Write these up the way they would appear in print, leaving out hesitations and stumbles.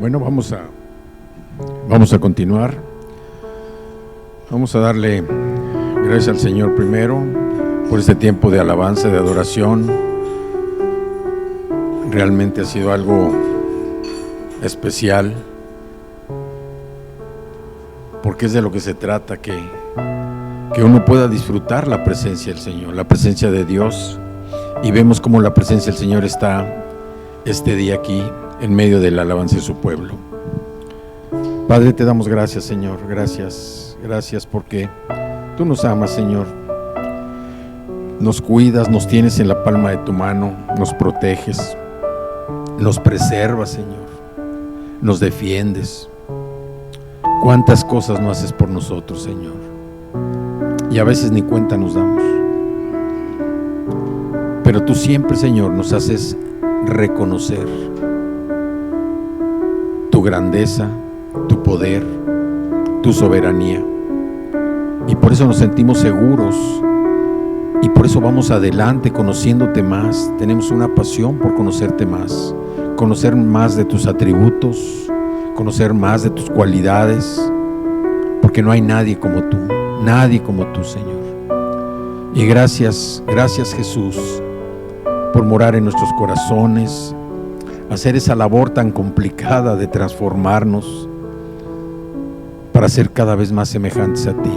Bueno, vamos a continuar. Vamos a darle gracias al Señor primero por este tiempo de alabanza, de adoración. Realmente ha sido algo especial, porque es de lo que se trata, que uno pueda disfrutar la presencia del Señor, la presencia de Dios, y vemos cómo la presencia del Señor está este día aquí en medio de la alabanza de su pueblo. Padre, te damos gracias, Señor, gracias porque tú nos amas, Señor, nos cuidas, nos tienes en la palma de tu mano, nos proteges, nos preservas, Señor, nos defiendes. Cuántas cosas no haces por nosotros, Señor, y a veces ni cuenta nos damos, pero tú siempre, Señor, nos haces reconocer tu grandeza, tu poder, tu soberanía, y por eso nos sentimos seguros, y por eso vamos adelante conociéndote más. Tenemos una pasión por conocerte más, conocer más de tus atributos, conocer más de tus cualidades, porque no hay nadie como tú, Señor. Y gracias Jesús por morar en nuestros corazones, hacer esa labor tan complicada de transformarnos para ser cada vez más semejantes a ti.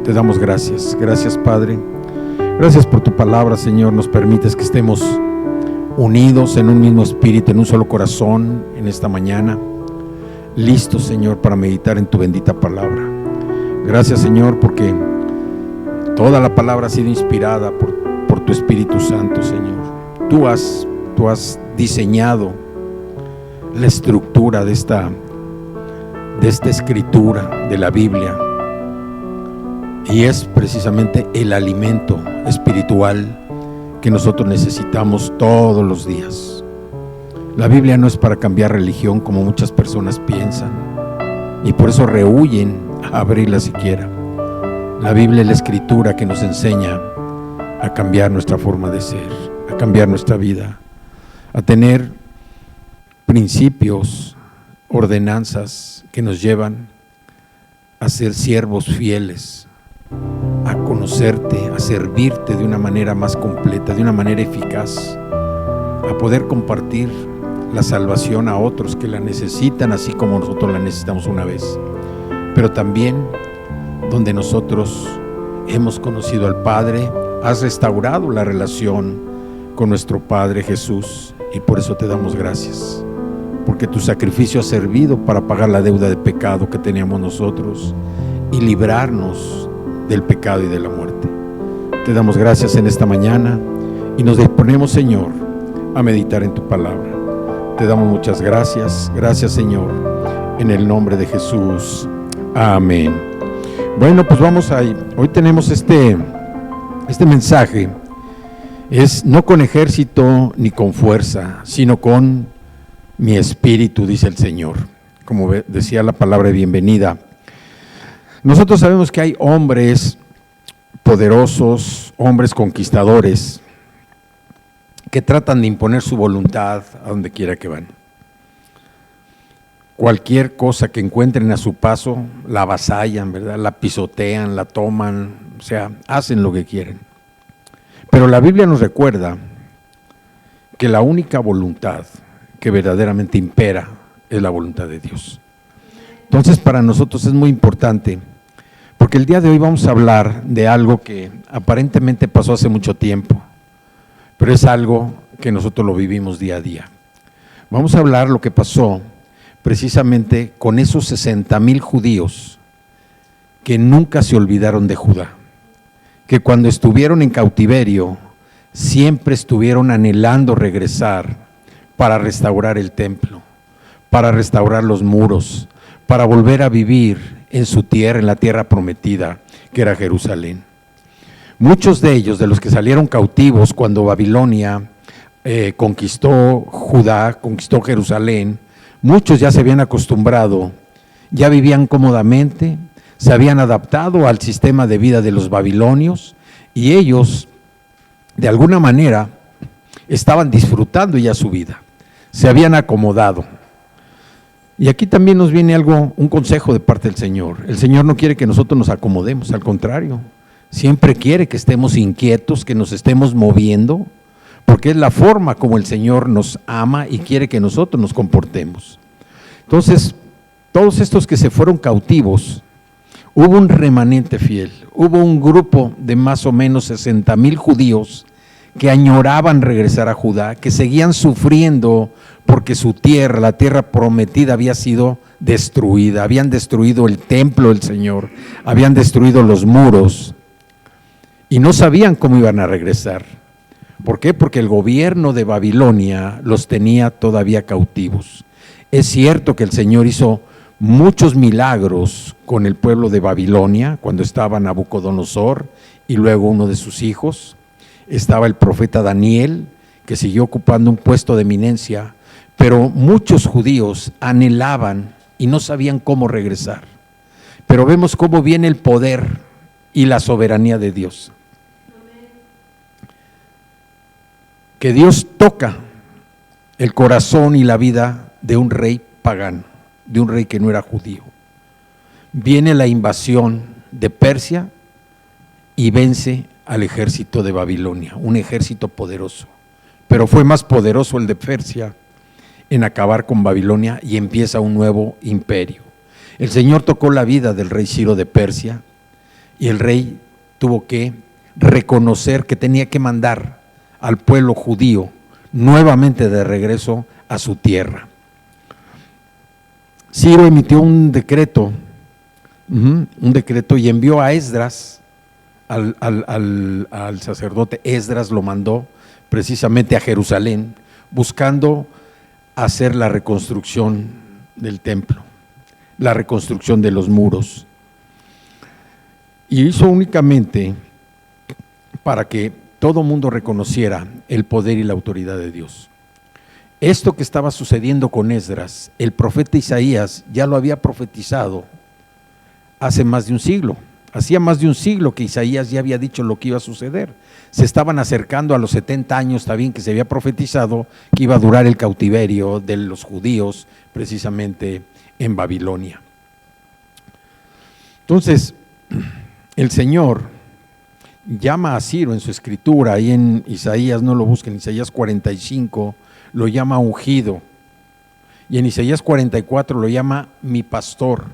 Te damos gracias, Padre. Gracias por tu palabra, Señor. Nos permites que estemos unidos en un mismo espíritu, en un solo corazón en esta mañana, listos, Señor, para meditar en tu bendita palabra. Gracias, Señor, porque toda la palabra ha sido inspirada por tu Espíritu Santo, Señor. Tú has diseñado la estructura de esta escritura de la Biblia, y es precisamente el alimento espiritual que nosotros necesitamos todos los días. La Biblia no es para cambiar religión como muchas personas piensan, y por eso rehúyen a abrirla siquiera. La Biblia es la escritura que nos enseña a cambiar nuestra forma de ser, a cambiar nuestra vida, a tener principios, ordenanzas que nos llevan a ser siervos fieles, a conocerte, a servirte de una manera más completa, de una manera eficaz, a poder compartir la salvación a otros que la necesitan, así como nosotros la necesitamos una vez, pero también donde nosotros hemos conocido al Padre, has restaurado la relación con nuestro Padre Jesús, y por eso te damos gracias, porque tu sacrificio ha servido para pagar la deuda de pecado que teníamos nosotros y librarnos del pecado y de la muerte. Te damos gracias en esta mañana y nos disponemos, Señor, a meditar en tu palabra. Te damos muchas gracias, Señor, en el nombre de Jesús. Amén. Bueno, pues vamos ahí. Hoy tenemos este mensaje. Es no con ejército ni con fuerza, sino con mi espíritu, dice el Señor. Como decía la palabra de bienvenida. Nosotros sabemos que hay hombres poderosos, hombres conquistadores, que tratan de imponer su voluntad a donde quiera que van. Cualquier cosa que encuentren a su paso, la avasallan, ¿verdad? La pisotean, la toman, o sea, hacen lo que quieren. Pero la Biblia nos recuerda que la única voluntad que verdaderamente impera es la voluntad de Dios. Entonces, para nosotros es muy importante, porque el día de hoy vamos a hablar de algo que aparentemente pasó hace mucho tiempo, pero es algo que nosotros lo vivimos día a día. Vamos a hablar lo que pasó precisamente con esos 60,000 judíos que nunca se olvidaron de Judá, que cuando estuvieron en cautiverio siempre estuvieron anhelando regresar para restaurar el templo, para restaurar los muros, para volver a vivir en su tierra, en la tierra prometida, que era Jerusalén. Muchos de ellos, de los que salieron cautivos cuando Babilonia conquistó Judá, conquistó Jerusalén, muchos ya se habían acostumbrado, ya vivían cómodamente, se habían adaptado al sistema de vida de los babilonios y ellos, de alguna manera, estaban disfrutando ya su vida, se habían acomodado. Y aquí también nos viene un consejo de parte del Señor. El Señor no quiere que nosotros nos acomodemos, al contrario, siempre quiere que estemos inquietos, que nos estemos moviendo, porque es la forma como el Señor nos ama y quiere que nosotros nos comportemos. Entonces, todos estos que se fueron cautivos, hubo un remanente fiel, hubo un grupo de más o menos 60,000 judíos que añoraban regresar a Judá, que seguían sufriendo porque su tierra, la tierra prometida, había sido destruida, habían destruido el templo del Señor, habían destruido los muros y no sabían cómo iban a regresar. ¿Por qué? Porque el gobierno de Babilonia los tenía todavía cautivos. Es cierto que el Señor hizo muchos milagros con el pueblo de Babilonia, cuando estaba Nabucodonosor y luego uno de sus hijos. Estaba el profeta Daniel, que siguió ocupando un puesto de eminencia, pero muchos judíos anhelaban y no sabían cómo regresar. Pero vemos cómo viene el poder y la soberanía de Dios. Que Dios toca el corazón y la vida de un rey pagano, de un rey que no era judío. Viene la invasión de Persia y vence al ejército de Babilonia, un ejército poderoso, pero fue más poderoso el de Persia en acabar con Babilonia y empieza un nuevo imperio. El Señor tocó la vida del rey Ciro de Persia y el rey tuvo que reconocer que tenía que mandar al pueblo judío nuevamente de regreso a su tierra. Ciro emitió un decreto y envió a Esdras, al sacerdote Esdras, lo mandó precisamente a Jerusalén, buscando hacer la reconstrucción del templo, la reconstrucción de los muros. Y hizo únicamente para que todo mundo reconociera el poder y la autoridad de Dios. Esto que estaba sucediendo con Esdras, el profeta Isaías ya lo había profetizado hace más de un siglo. Hacía más de un siglo que Isaías ya había dicho lo que iba a suceder. Se estaban acercando a los 70 años también que se había profetizado que iba a durar el cautiverio de los judíos precisamente en Babilonia. Entonces, el Señor llama a Ciro en su escritura, ahí en Isaías, no lo busquen, Isaías 45 lo llama ungido, y en Isaías 44 lo llama mi pastor.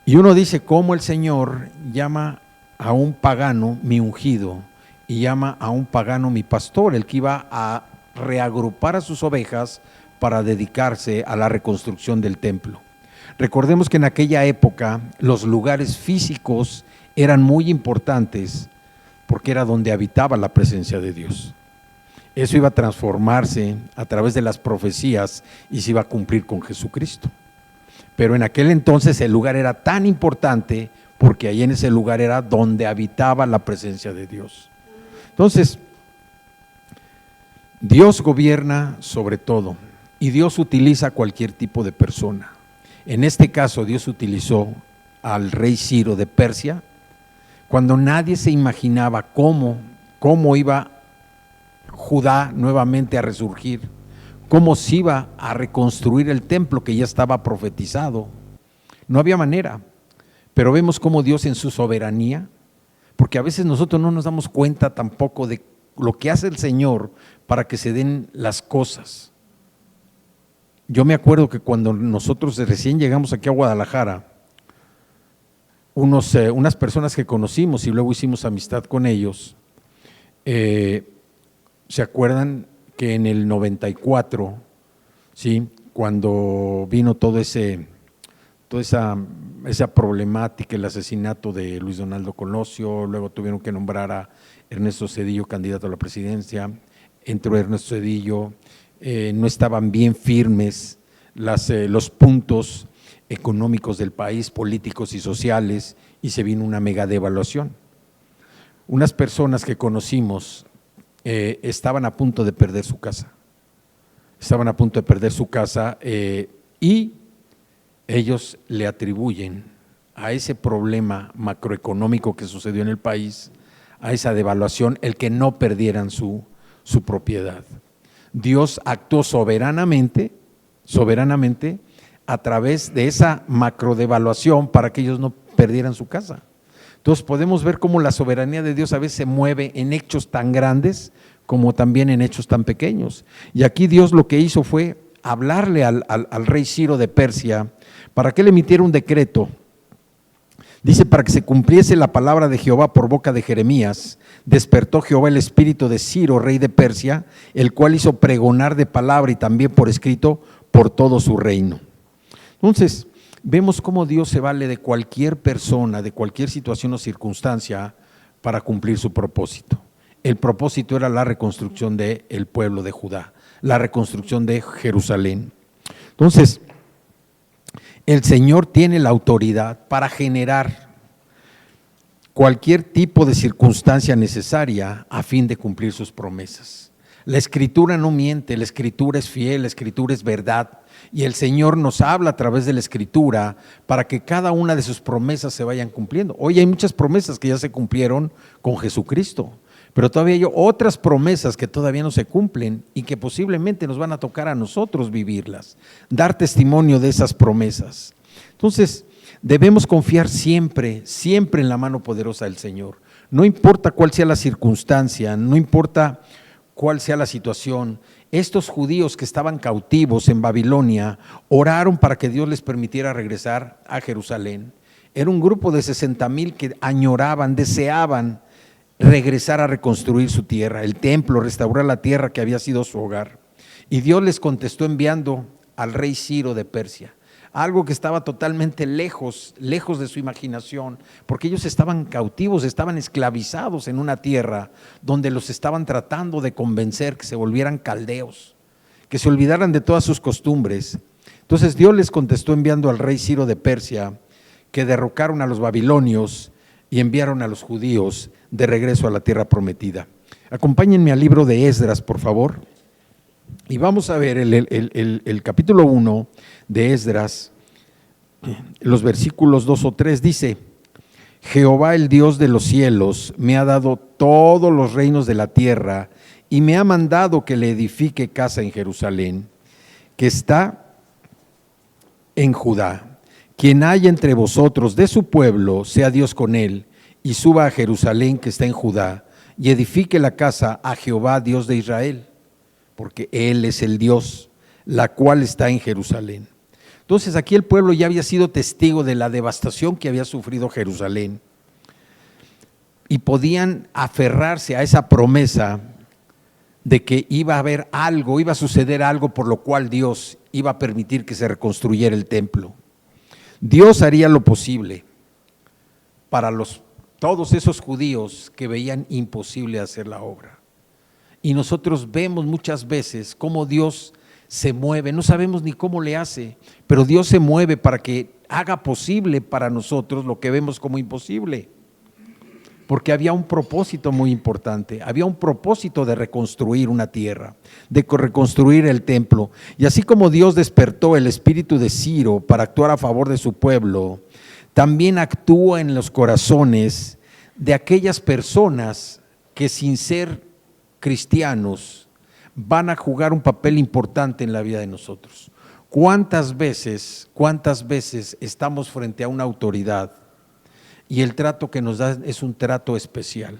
Y uno dice cómo el Señor llama a un pagano mi ungido y llama a un pagano mi pastor, el que iba a reagrupar a sus ovejas para dedicarse a la reconstrucción del templo. Recordemos que en aquella época los lugares físicos eran muy importantes porque era donde habitaba la presencia de Dios. Eso iba a transformarse a través de las profecías y se iba a cumplir con Jesucristo. Pero en aquel entonces el lugar era tan importante porque ahí en ese lugar era donde habitaba la presencia de Dios. Entonces, Dios gobierna sobre todo y Dios utiliza a cualquier tipo de persona. En este caso, Dios utilizó al rey Ciro de Persia cuando nadie se imaginaba cómo iba Judá nuevamente a resurgir, cómo se iba a reconstruir el templo que ya estaba profetizado. No había manera, pero vemos cómo Dios en su soberanía, porque a veces nosotros no nos damos cuenta tampoco de lo que hace el Señor para que se den las cosas. Yo me acuerdo que cuando nosotros recién llegamos aquí a Guadalajara, unas personas que conocimos y luego hicimos amistad con ellos, ¿se acuerdan que en el 94, ¿sí?, cuando vino toda esa problemática, el asesinato de Luis Donaldo Colosio, luego tuvieron que nombrar a Ernesto Zedillo candidato a la presidencia, entró Ernesto Zedillo, no estaban bien firmes los puntos económicos del país, políticos y sociales, y se vino una mega devaluación. Unas personas que conocimos estaban a punto de perder su casa, y ellos le atribuyen a ese problema macroeconómico que sucedió en el país, a esa devaluación, el que no perdieran su propiedad. Dios actuó soberanamente a través de esa macrodevaluación para que ellos no perdieran su casa. Entonces podemos ver cómo la soberanía de Dios a veces se mueve en hechos tan grandes como también en hechos tan pequeños. Y aquí Dios lo que hizo fue hablarle al rey Ciro de Persia para que él emitiera un decreto. Dice: para que se cumpliese la palabra de Jehová por boca de Jeremías, despertó Jehová el espíritu de Ciro, rey de Persia, el cual hizo pregonar de palabra y también por escrito por todo su reino. Entonces, vemos cómo Dios se vale de cualquier persona, de cualquier situación o circunstancia para cumplir su propósito. El propósito era la reconstrucción del pueblo de Judá, la reconstrucción de Jerusalén. Entonces, el Señor tiene la autoridad para generar cualquier tipo de circunstancia necesaria a fin de cumplir sus promesas. La Escritura no miente, la Escritura es fiel, la Escritura es verdad, y el Señor nos habla a través de la Escritura para que cada una de sus promesas se vayan cumpliendo. Hoy hay muchas promesas que ya se cumplieron con Jesucristo, pero todavía hay otras promesas que todavía no se cumplen y que posiblemente nos van a tocar a nosotros vivirlas, dar testimonio de esas promesas. Entonces, debemos confiar siempre en la mano poderosa del Señor. No importa cuál sea la circunstancia, no importa cuál sea la situación. Estos judíos que estaban cautivos en Babilonia oraron para que Dios les permitiera regresar a Jerusalén. Era un grupo de 60,000 que añoraban, deseaban regresar a reconstruir su tierra, el templo, restaurar la tierra que había sido su hogar. Y Dios les contestó enviando al rey Ciro de Persia, algo que estaba totalmente lejos de su imaginación, porque ellos estaban cautivos, estaban esclavizados en una tierra donde los estaban tratando de convencer que se volvieran caldeos, que se olvidaran de todas sus costumbres. Entonces Dios les contestó enviando al rey Ciro de Persia, que derrocaron a los babilonios y enviaron a los judíos de regreso a la tierra prometida. Acompáñenme al libro de Esdras, por favor, y vamos a ver el capítulo 1 de Esdras, los versículos 2 o 3, dice: Jehová, el Dios de los cielos, me ha dado todos los reinos de la tierra y me ha mandado que le edifique casa en Jerusalén, que está en Judá. Quien haya entre vosotros de su pueblo, sea Dios con él, y suba a Jerusalén que está en Judá, y edifique la casa a Jehová, Dios de Israel, porque Él es el Dios, la cual está en Jerusalén. Entonces aquí el pueblo ya había sido testigo de la devastación que había sufrido Jerusalén, y podían aferrarse a esa promesa de que iba a haber algo, iba a suceder algo por lo cual Dios iba a permitir que se reconstruyera el templo. Dios haría lo posible para todos esos judíos que veían imposible hacer la obra. Y nosotros vemos muchas veces cómo Dios se mueve, no sabemos ni cómo le hace, pero Dios se mueve para que haga posible para nosotros lo que vemos como imposible. Porque había un propósito muy importante, había un propósito de reconstruir una tierra, de reconstruir el templo. Y así como Dios despertó el espíritu de Ciro para actuar a favor de su pueblo, también actúa en los corazones de aquellas personas que, sin ser cristianos, van a jugar un papel importante en la vida de nosotros. ¿Cuántas veces estamos frente a una autoridad y el trato que nos da es un trato especial?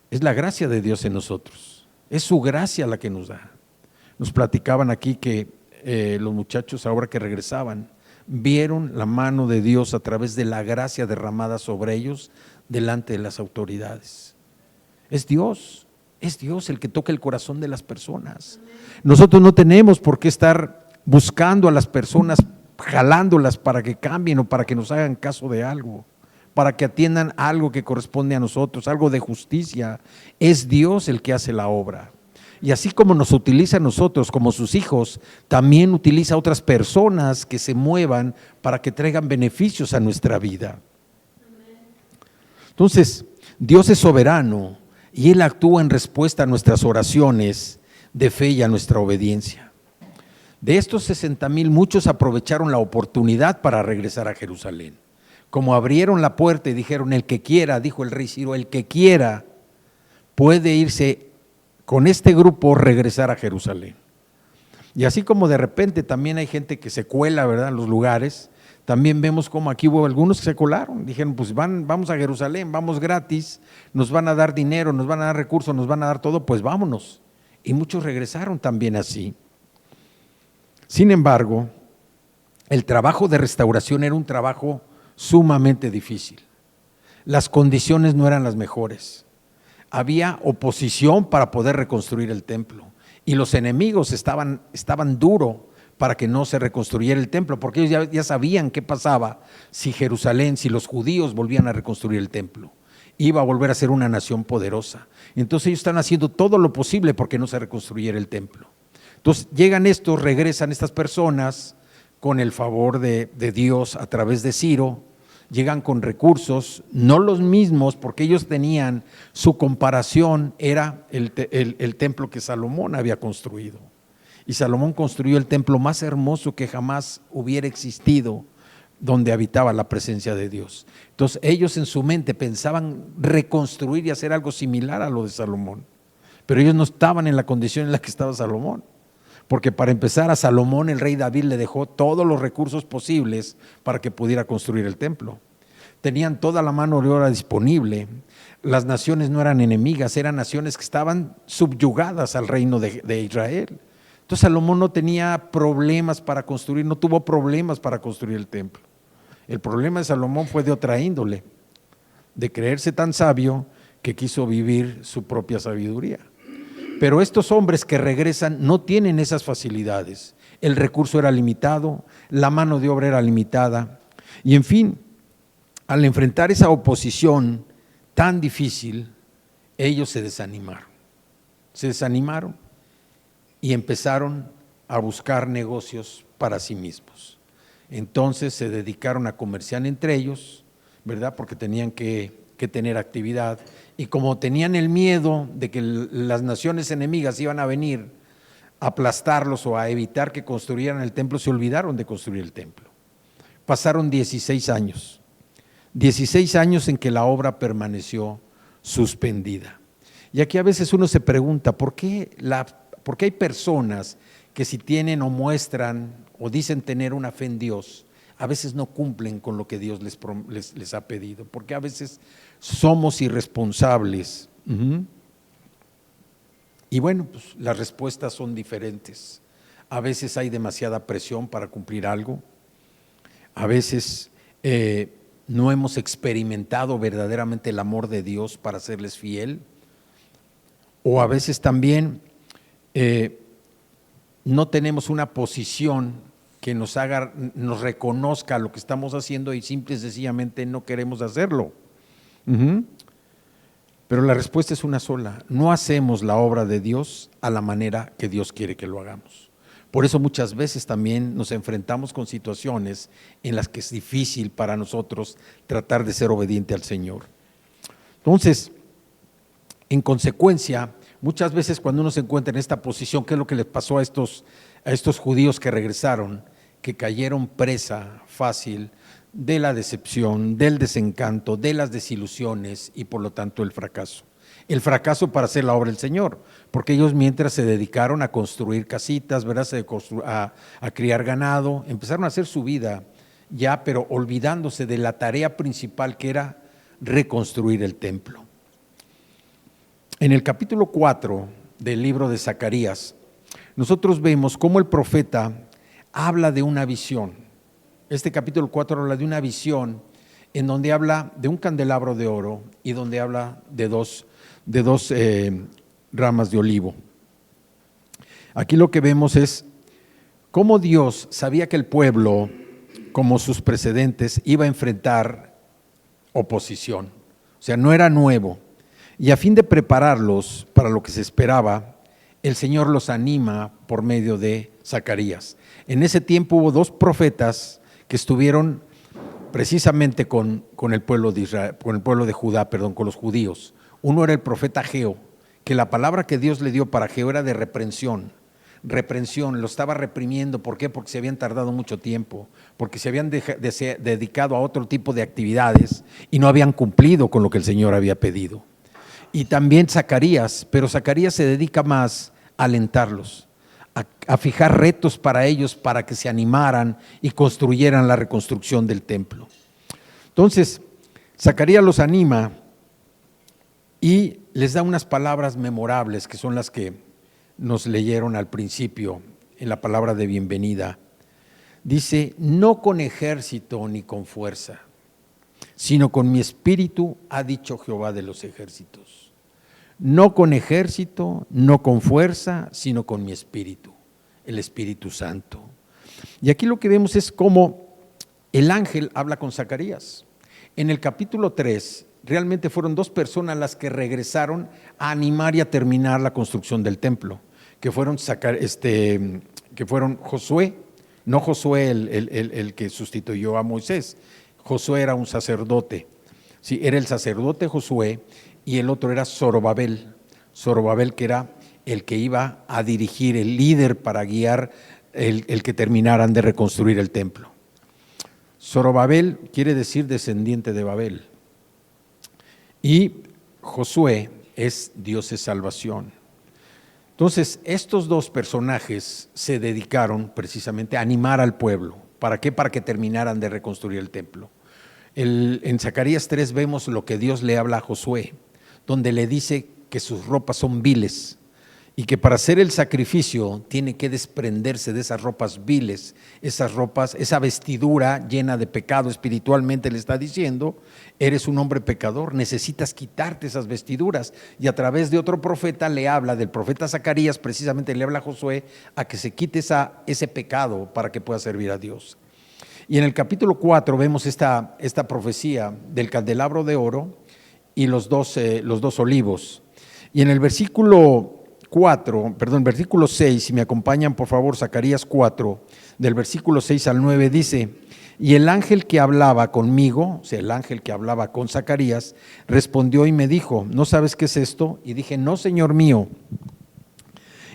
Es la gracia de Dios en nosotros, es su gracia la que nos da. Nos platicaban aquí que los muchachos, ahora que regresaban, vieron la mano de Dios a través de la gracia derramada sobre ellos delante de las autoridades. Es Dios, Es Dios el que toca el corazón de las personas. Nosotros no tenemos por qué estar buscando a las personas, jalándolas para que cambien o para que nos hagan caso de algo, para que atiendan algo que corresponde a nosotros, algo de justicia. Es Dios el que hace la obra. Y así como nos utiliza a nosotros como sus hijos, también utiliza a otras personas que se muevan para que traigan beneficios a nuestra vida. Entonces, Dios es soberano y Él actúa en respuesta a nuestras oraciones de fe y a nuestra obediencia. De estos 60,000, muchos aprovecharon la oportunidad para regresar a Jerusalén. Como abrieron la puerta y dijeron, el que quiera, dijo el rey Ciro, el que quiera puede irse con este grupo, regresar a Jerusalén. Y así como de repente también hay gente que se cuela, ¿verdad?, en los lugares, también vemos como aquí hubo algunos que se colaron, dijeron, pues vamos a Jerusalén, vamos gratis, nos van a dar dinero, nos van a dar recursos, nos van a dar todo, pues vámonos. Y muchos regresaron también así. Sin embargo, el trabajo de restauración era un trabajo sumamente difícil. Las condiciones no eran las mejores. Había oposición para poder reconstruir el templo y los enemigos estaban duro para que no se reconstruyera el templo, porque ellos ya sabían qué pasaba si Jerusalén, si los judíos volvían a reconstruir el templo. Iba a volver a ser una nación poderosa. Entonces ellos están haciendo todo lo posible porque no se reconstruyera el templo. Entonces llegan estos, regresan estas personas con el favor de Dios a través de Ciro, llegan con recursos, no los mismos, porque ellos tenían, su comparación era el templo que Salomón había construido. Y Salomón construyó el templo más hermoso que jamás hubiera existido, donde habitaba la presencia de Dios. Entonces ellos en su mente pensaban reconstruir y hacer algo similar a lo de Salomón, pero ellos no estaban en la condición en la que estaba Salomón, porque para empezar a Salomón el rey David le dejó todos los recursos posibles para que pudiera construir el templo. Tenían toda la mano de obra disponible, las naciones no eran enemigas, eran naciones que estaban subyugadas al reino de Israel. Entonces Salomón no tenía problemas para construir, no tuvo problemas para construir el templo. El problema de Salomón fue de otra índole, de creerse tan sabio que quiso vivir su propia sabiduría. Pero estos hombres que regresan no tienen esas facilidades. El recurso era limitado, la mano de obra era limitada. Y en fin, al enfrentar esa oposición tan difícil, ellos se desanimaron. Se desanimaron y empezaron a buscar negocios para sí mismos. Entonces se dedicaron a comerciar entre ellos, ¿verdad?, porque tenían que tener actividad, y como tenían el miedo de que las naciones enemigas iban a venir a aplastarlos o a evitar que construyeran el templo, se olvidaron de construir el templo. Pasaron 16 años en que la obra permaneció suspendida. Y aquí a veces uno se pregunta, ¿por qué hay personas que si tienen o muestran o dicen tener una fe en Dios, a veces no cumplen con lo que Dios les ha pedido? Porque a veces somos irresponsables. Y bueno, pues las respuestas son diferentes. A veces hay demasiada presión para cumplir algo. A veces no hemos experimentado verdaderamente el amor de Dios para serles fiel. O a veces también no tenemos una posición que nos reconozca lo que estamos haciendo y simple y sencillamente no queremos hacerlo. Pero la respuesta es una sola: no hacemos la obra de Dios a la manera que Dios quiere que lo hagamos. Por eso muchas veces también nos enfrentamos con situaciones en las que es difícil para nosotros tratar de ser obediente al Señor. Entonces, en consecuencia, muchas veces cuando uno se encuentra en esta posición, ¿qué es lo que les pasó a estos judíos que regresaron? Que cayeron presa fácil de la decepción, del desencanto, de las desilusiones y por lo tanto el fracaso. El fracaso para hacer la obra del Señor, porque ellos mientras se dedicaron a construir casitas, ¿verdad?, a criar ganado, empezaron a hacer su vida ya, pero olvidándose de la tarea principal que era reconstruir el templo. En el capítulo 4 del libro de Zacarías, nosotros vemos cómo el profeta habla de una visión. Este capítulo 4 habla de una visión en donde habla de un candelabro de oro y donde habla de dos ramas de olivo. Aquí lo que vemos es cómo Dios sabía que el pueblo, como sus precedentes, iba a enfrentar oposición. O sea, no era nuevo. Y a fin de prepararlos para lo que se esperaba, el Señor los anima por medio de Zacarías. En ese tiempo hubo dos profetas que estuvieron precisamente con el pueblo de Israel, con el pueblo de Judá, con los judíos. Uno era el profeta Ageo, que la palabra que Dios le dio para Ageo era de reprensión, lo estaba reprimiendo. ¿Por qué? Porque se habían tardado mucho tiempo, porque se habían dedicado a otro tipo de actividades y no habían cumplido con lo que el Señor había pedido. Y también Zacarías, pero Zacarías se dedica más a alentarlos, a fijar retos para ellos, para que se animaran y construyeran la reconstrucción del templo. Entonces, Zacarías los anima y les da unas palabras memorables, que son las que nos leyeron al principio en la palabra de bienvenida. Dice: no con ejército ni con fuerza, sino con mi espíritu, ha dicho Jehová de los ejércitos. No con ejército, no con fuerza, sino con mi espíritu, el Espíritu Santo. Y aquí lo que vemos es cómo el ángel habla con Zacarías. En el capítulo 3, realmente fueron dos personas las que regresaron a animar y a terminar la construcción del templo, que fueron Josué, no Josué el que sustituyó a Moisés. Josué era un sacerdote, sí, era el sacerdote Josué, y el otro era Zorobabel, que era el que iba a dirigir, el líder para guiar el que terminaran de reconstruir el templo. Zorobabel quiere decir descendiente de Babel, y Josué es Dios es salvación. Entonces, estos dos personajes se dedicaron precisamente a animar al pueblo. ¿Para qué? Para que terminaran de reconstruir el templo. En Zacarías 3 vemos lo que Dios le habla a Josué, donde le dice que sus ropas son viles y que para hacer el sacrificio tiene que desprenderse de esas ropas viles, esas ropas, esa vestidura llena de pecado. Espiritualmente le está diciendo: eres un hombre pecador, necesitas quitarte esas vestiduras. Y a través de otro profeta le habla, del profeta Zacarías, precisamente le habla a Josué a que se quite ese pecado para que pueda servir a Dios. Y en el capítulo 4 vemos esta profecía del candelabro de oro y los dos olivos. Y en el versículo 6, si me acompañan por favor, Zacarías 4, del versículo 6 al 9, dice: y el ángel que hablaba conmigo, o sea, el ángel que hablaba con Zacarías, respondió y me dijo: ¿no sabes qué es esto? Y dije: no, Señor mío.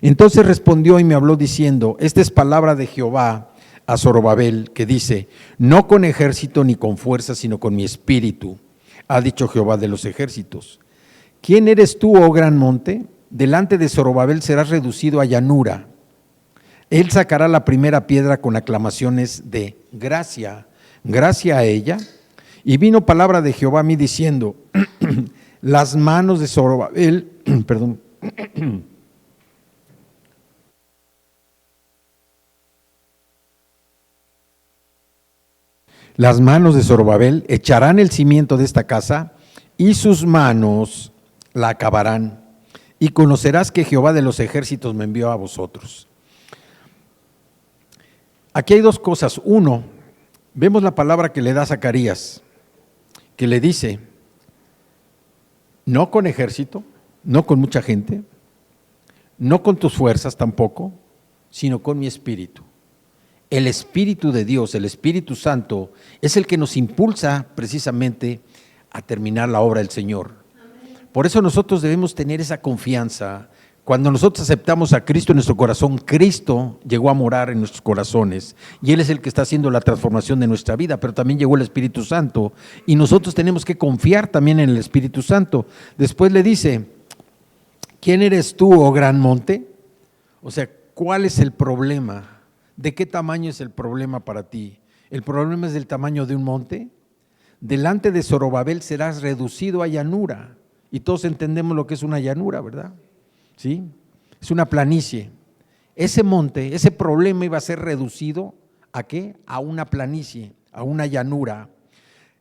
Entonces respondió y me habló diciendo: esta es palabra de Jehová a Zorobabel, que dice: no con ejército ni con fuerza, sino con mi espíritu, ha dicho Jehová de los ejércitos. ¿Quién eres tú, oh gran monte? Delante de Zorobabel serás reducido a llanura. Él sacará la primera piedra con aclamaciones de gracia, gracia a ella. Y vino palabra de Jehová a mí diciendo: las manos de Zorobabel, las manos de Zorobabel echarán el cimiento de esta casa y sus manos la acabarán. Y conocerás que Jehová de los ejércitos me envió a vosotros. Aquí hay dos cosas. Uno, vemos la palabra que le da Zacarías, que le dice: no con ejército, no con mucha gente, no con tus fuerzas tampoco, sino con mi espíritu. El Espíritu de Dios, el Espíritu Santo, es el que nos impulsa precisamente a terminar la obra del Señor. Por eso nosotros debemos tener esa confianza. Cuando nosotros aceptamos a Cristo en nuestro corazón, Cristo llegó a morar en nuestros corazones y Él es el que está haciendo la transformación de nuestra vida, pero también llegó el Espíritu Santo y nosotros tenemos que confiar también en el Espíritu Santo. Después le dice: ¿quién eres tú, oh gran monte? O sea, ¿cuál es el problema? ¿De qué tamaño es el problema para ti? ¿El problema es del tamaño de un monte? Delante de Zorobabel serás reducido a llanura. Y todos entendemos lo que es una llanura, ¿verdad? ¿Sí? Es una planicie. Ese monte, ese problema iba a ser reducido ¿a qué? A una planicie, a una llanura.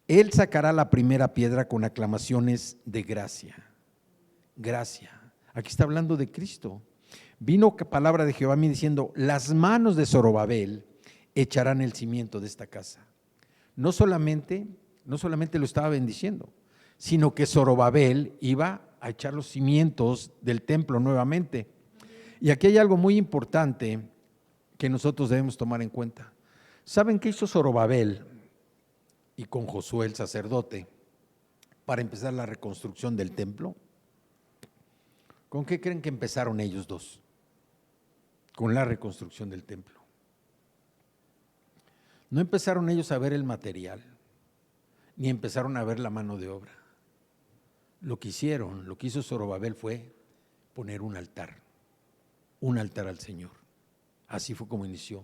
Él sacará la primera piedra con aclamaciones de gracia. Gracia. Aquí está hablando de Cristo. Vino palabra de Jehová a mí diciendo: las manos de Zorobabel echarán el cimiento de esta casa. No solamente lo estaba bendiciendo, sino que Zorobabel iba a echar los cimientos del templo nuevamente. Y aquí hay algo muy importante que nosotros debemos tomar en cuenta. ¿Saben qué hizo Zorobabel y con Josué el sacerdote para empezar la reconstrucción del templo? ¿Con qué creen que empezaron ellos dos? Con la reconstrucción del templo. No empezaron ellos a ver el material, ni empezaron a ver la mano de obra. Lo que hizo Zorobabel fue poner un altar al Señor. Así fue como inició.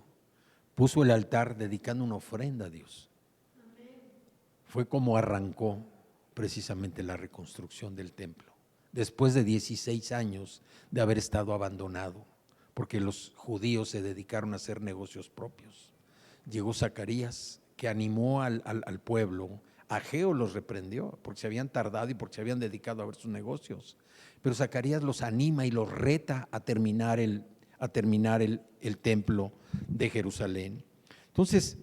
Puso el altar dedicando una ofrenda a Dios. Fue como arrancó precisamente la reconstrucción del templo, después de 16 años de haber estado abandonado, porque los judíos se dedicaron a hacer negocios propios. Llegó Zacarías, que animó al pueblo. Ageo los reprendió porque se habían tardado y porque se habían dedicado a ver sus negocios. Pero Zacarías los anima y los reta a terminar el templo de Jerusalén. Entonces,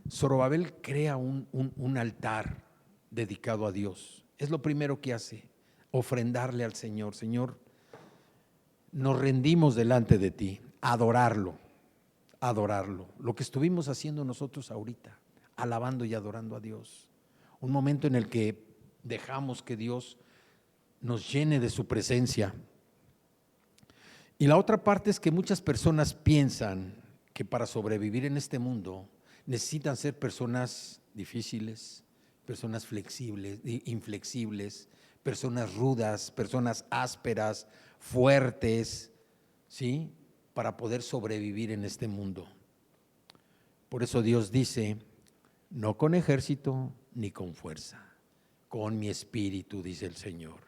Zorobabel crea un altar dedicado a Dios. Es lo primero que hace, ofrendarle al Señor. Señor, nos rendimos delante de ti, adorarlo. Lo que estuvimos haciendo nosotros ahorita, alabando y adorando a Dios. Un momento en el que dejamos que Dios nos llene de su presencia. Y la otra parte es que muchas personas piensan que para sobrevivir en este mundo necesitan ser personas difíciles, personas flexibles, inflexibles, personas rudas, personas ásperas, fuertes, ¿sí?, para poder sobrevivir en este mundo. Por eso Dios dice: no con ejército ni con fuerza, con mi espíritu, dice el Señor.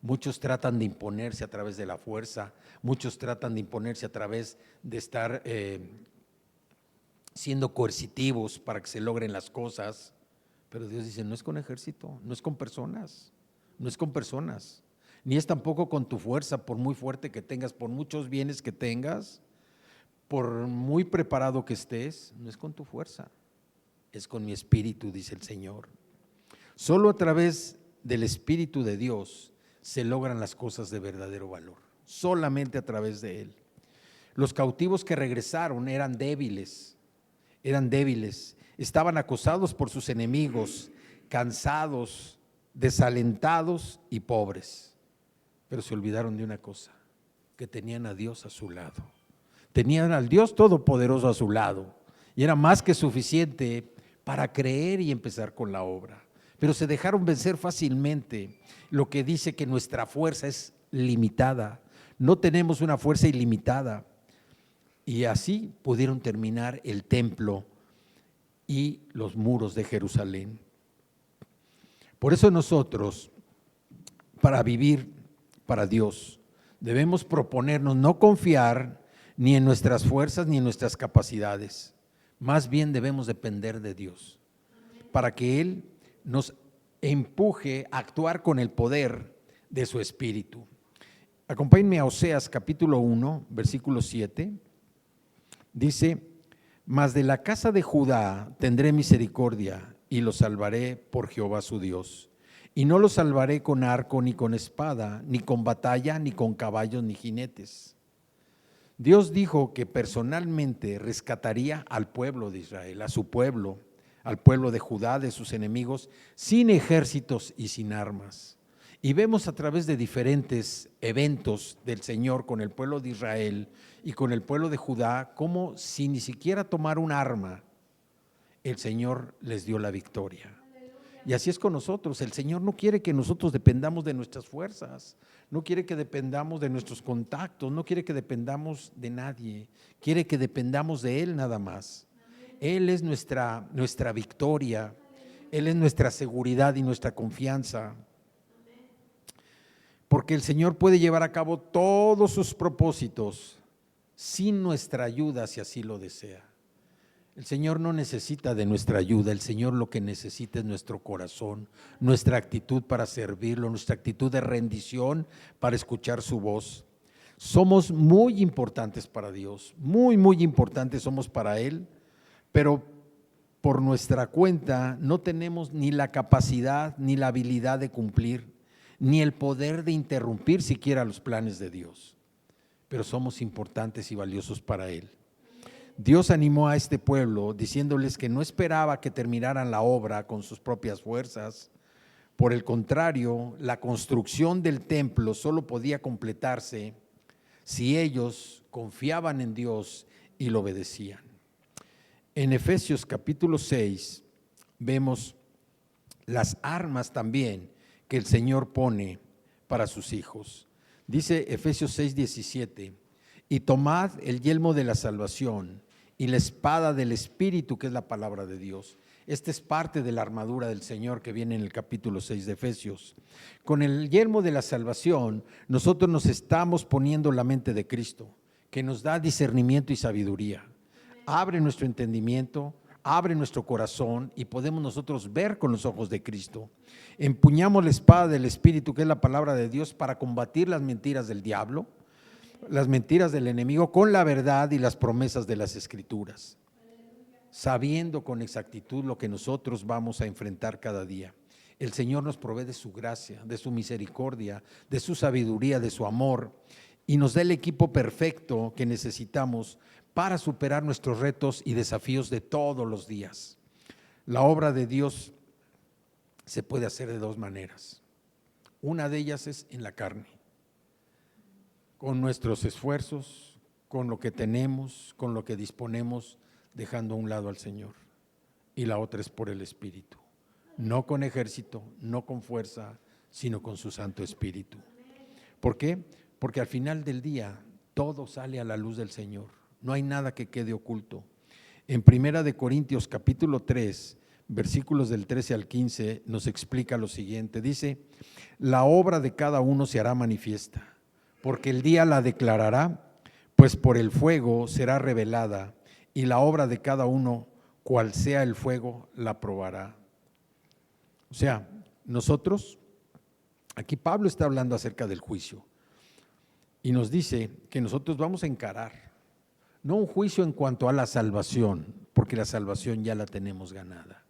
Muchos tratan de imponerse a través de la fuerza, muchos tratan de imponerse a través de estar siendo coercitivos para que se logren las cosas, pero Dios dice: no es con ejército, no es con personas, ni es tampoco con tu fuerza, por muy fuerte que tengas, por muchos bienes que tengas, por muy preparado que estés, no es con tu fuerza, es con mi espíritu, dice el Señor. Solo a través del Espíritu de Dios se logran las cosas de verdadero valor, solamente a través de Él. Los cautivos que regresaron eran débiles, estaban acosados por sus enemigos, cansados, desalentados y pobres. Pero se olvidaron de una cosa, que tenían a Dios a su lado. Tenían al Dios Todopoderoso a su lado y era más que suficiente para creer y empezar con la obra. Pero se dejaron vencer fácilmente, lo que dice que nuestra fuerza es limitada. No tenemos una fuerza ilimitada. Y así pudieron terminar el templo y los muros de Jerusalén. Por eso nosotros, para vivir para Dios, debemos proponernos no confiar ni en nuestras fuerzas ni en nuestras capacidades. Más bien debemos depender de Dios para que Él nos empuje a actuar con el poder de su Espíritu. Acompáñenme a Oseas capítulo 1, versículo 7. Dice: mas de la casa de Judá tendré misericordia y los salvaré por Jehová su Dios. Y no los salvaré con arco, ni con espada, ni con batalla, ni con caballos, ni jinetes. Dios dijo que personalmente rescataría al pueblo de Israel, a su pueblo, al pueblo de Judá, de sus enemigos, sin ejércitos y sin armas. Y vemos a través de diferentes eventos del Señor con el pueblo de Israel y con el pueblo de Judá, cómo sin ni siquiera tomar un arma, el Señor les dio la victoria. Y así es con nosotros. El Señor no quiere que nosotros dependamos de nuestras fuerzas, no quiere que dependamos de nuestros contactos, no quiere que dependamos de nadie, quiere que dependamos de Él nada más. Él es nuestra victoria, Él es nuestra seguridad y nuestra confianza. Porque el Señor puede llevar a cabo todos sus propósitos sin nuestra ayuda si así lo desea. El Señor no necesita de nuestra ayuda, el Señor lo que necesita es nuestro corazón, nuestra actitud para servirlo, nuestra actitud de rendición para escuchar su voz. Somos muy importantes para Dios, muy, muy importantes somos para Él, pero por nuestra cuenta no tenemos ni la capacidad ni la habilidad de cumplir, ni el poder de interrumpir siquiera los planes de Dios, pero somos importantes y valiosos para Él. Dios animó a este pueblo diciéndoles que no esperaba que terminaran la obra con sus propias fuerzas. Por el contrario, la construcción del templo solo podía completarse si ellos confiaban en Dios y lo obedecían. En Efesios capítulo 6 vemos las armas también que el Señor pone para sus hijos. Dice Efesios 6:17, y tomad el yelmo de la salvación y la espada del Espíritu, que es la palabra de Dios. Esta es parte de la armadura del Señor que viene en el capítulo 6 de Efesios. Con el yelmo de la salvación, nosotros nos estamos poniendo la mente de Cristo, que nos da discernimiento y sabiduría. Abre nuestro entendimiento, abre nuestro corazón y podemos nosotros ver con los ojos de Cristo. Empuñamos la espada del Espíritu, que es la palabra de Dios, para combatir las mentiras del diablo, las mentiras del enemigo, con la verdad y las promesas de las Escrituras, sabiendo con exactitud lo que nosotros vamos a enfrentar cada día. El Señor nos provee de su gracia, de su misericordia, de su sabiduría, de su amor, y nos da el equipo perfecto que necesitamos para superar nuestros retos y desafíos de todos los días. La obra de Dios se puede hacer de dos maneras. Una de ellas es en la carne, con nuestros esfuerzos, con lo que tenemos, con lo que disponemos, dejando a un lado al Señor. Y la otra es por el Espíritu, no con ejército, no con fuerza, sino con su Santo Espíritu. ¿Por qué? Porque al final del día todo sale a la luz del Señor, no hay nada que quede oculto. En 1 Corintios capítulo 3, versículos del 13 al 15 nos explica lo siguiente, dice: la obra de cada uno se hará manifiesta, porque el día la declarará, pues por el fuego será revelada, y la obra de cada uno, cual sea el fuego, la probará. O sea, nosotros, aquí Pablo está hablando acerca del juicio, y nos dice que nosotros vamos a encarar, no un juicio en cuanto a la salvación, porque la salvación ya la tenemos ganada.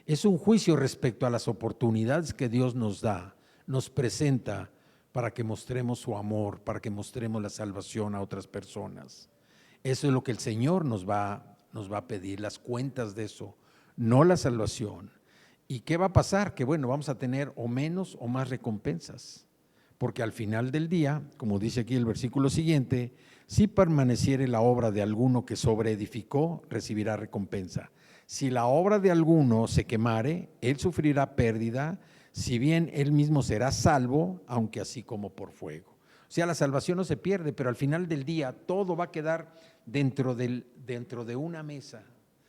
Es un juicio respecto a las oportunidades que Dios nos da, nos presenta para que mostremos su amor, para que mostremos la salvación a otras personas. Eso es lo que el Señor nos va a pedir, las cuentas de eso, no la salvación. ¿Y qué va a pasar? Que bueno, vamos a tener o menos o más recompensas, porque al final del día, como dice aquí el versículo siguiente, si permaneciere la obra de alguno que sobreedificó, recibirá recompensa. Si la obra de alguno se quemare, él sufrirá pérdida, si bien él mismo será salvo, aunque así como por fuego. O sea, la salvación no se pierde, pero al final del día todo va a quedar dentro de una mesa,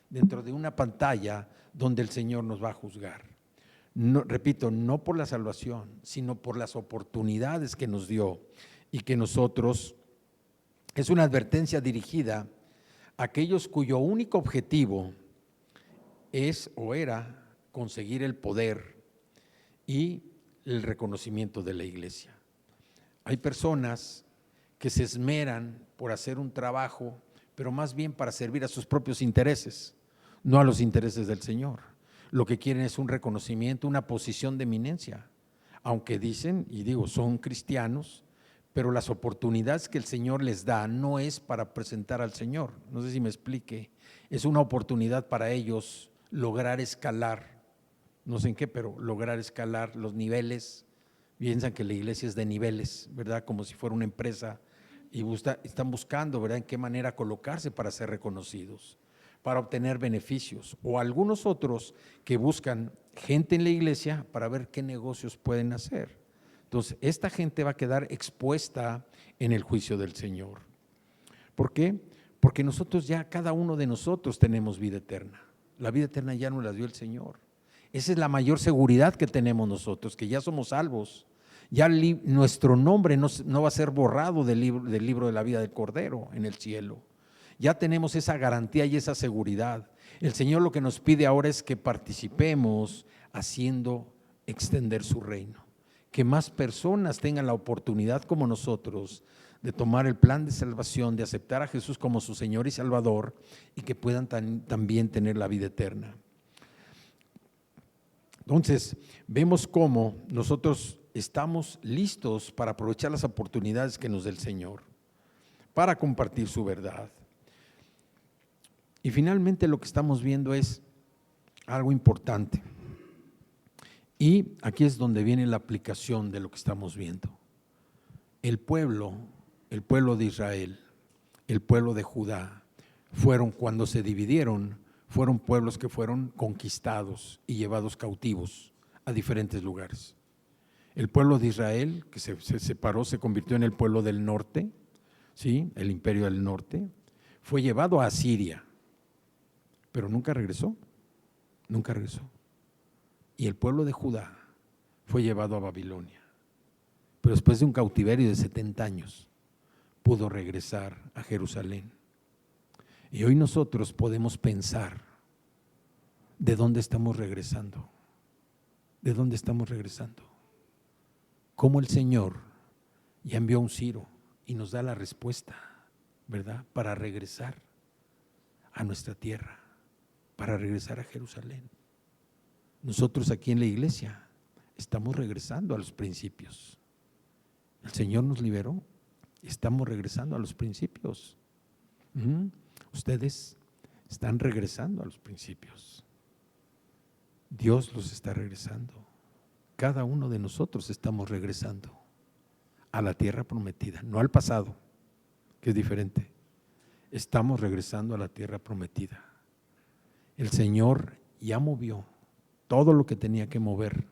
dentro de una pantalla donde el Señor nos va a juzgar. No, repito, no por la salvación, sino por las oportunidades que nos dio y que nosotros, es una advertencia dirigida a aquellos cuyo único objetivo es o era conseguir el poder y el reconocimiento de la iglesia. Hay personas que se esmeran por hacer un trabajo, pero más bien para servir a sus propios intereses, no a los intereses del Señor. Lo que quieren es un reconocimiento, una posición de eminencia, aunque dicen, y digo, son cristianos, pero las oportunidades que el Señor les da no es para presentar al Señor, no sé si me explique, es una oportunidad para ellos lograr escalar, no sé en qué, pero lograr escalar los niveles. Piensan que la iglesia es de niveles, ¿verdad? Como si fuera una empresa, y están buscando, ¿verdad?, en qué manera colocarse para ser reconocidos, para obtener beneficios, o algunos otros que buscan gente en la iglesia para ver qué negocios pueden hacer. Entonces, esta gente va a quedar expuesta en el juicio del Señor. ¿Por qué? Porque nosotros ya, cada uno de nosotros tenemos vida eterna. La vida eterna ya nos la dio el Señor. Esa es la mayor seguridad que tenemos nosotros, que ya somos salvos. Ya nuestro nombre no va a ser borrado del libro de la vida del Cordero en el cielo. Ya tenemos esa garantía y esa seguridad. El Señor lo que nos pide ahora es que participemos haciendo extender su reino, que más personas tengan la oportunidad como nosotros de tomar el plan de salvación, de aceptar a Jesús como su Señor y Salvador, y que puedan también tener la vida eterna. Entonces, vemos cómo nosotros estamos listos para aprovechar las oportunidades que nos dé el Señor, para compartir su verdad. Y finalmente lo que estamos viendo es algo importante. Y aquí es donde viene la aplicación de lo que estamos viendo. El pueblo de Israel, el pueblo de Judá, cuando se dividieron, fueron pueblos que fueron conquistados y llevados cautivos a diferentes lugares. El pueblo de Israel, que se separó, se convirtió en el pueblo del norte, ¿sí? El imperio del norte, fue llevado a Asiria, pero nunca regresó. Y el pueblo de Judá fue llevado a Babilonia, pero después de un cautiverio de 70 años pudo regresar a Jerusalén. Y hoy nosotros podemos pensar, ¿de dónde estamos regresando? ¿De dónde estamos regresando? Cómo el Señor ya envió a un Ciro y nos da la respuesta, ¿verdad? Para regresar a nuestra tierra, para regresar a Jerusalén. Nosotros aquí en la iglesia estamos regresando a los principios. El Señor nos liberó, estamos regresando a los principios. Ustedes están regresando a los principios. Dios los está regresando. Cada uno de nosotros estamos regresando a la tierra prometida, no al pasado, que es diferente. Estamos regresando a la tierra prometida. El Señor ya movió todo lo que tenía que mover.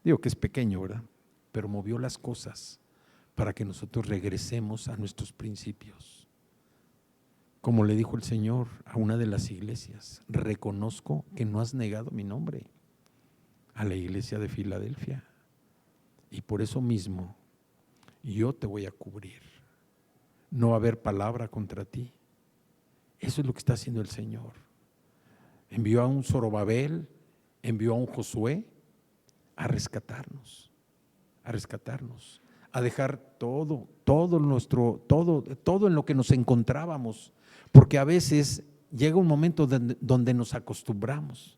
Digo que es pequeño, ¿verdad? Pero movió las cosas para que nosotros regresemos a nuestros principios. Como le dijo el Señor a una de las iglesias, reconozco que no has negado mi nombre, a la iglesia de Filadelfia, y por eso mismo yo te voy a cubrir. No va a haber palabra contra ti. Eso es lo que está haciendo el Señor. Envió a un Zorobabel, envió a un Josué a rescatarnos, a dejar todo en lo que nos encontrábamos, porque a veces llega un momento donde nos acostumbramos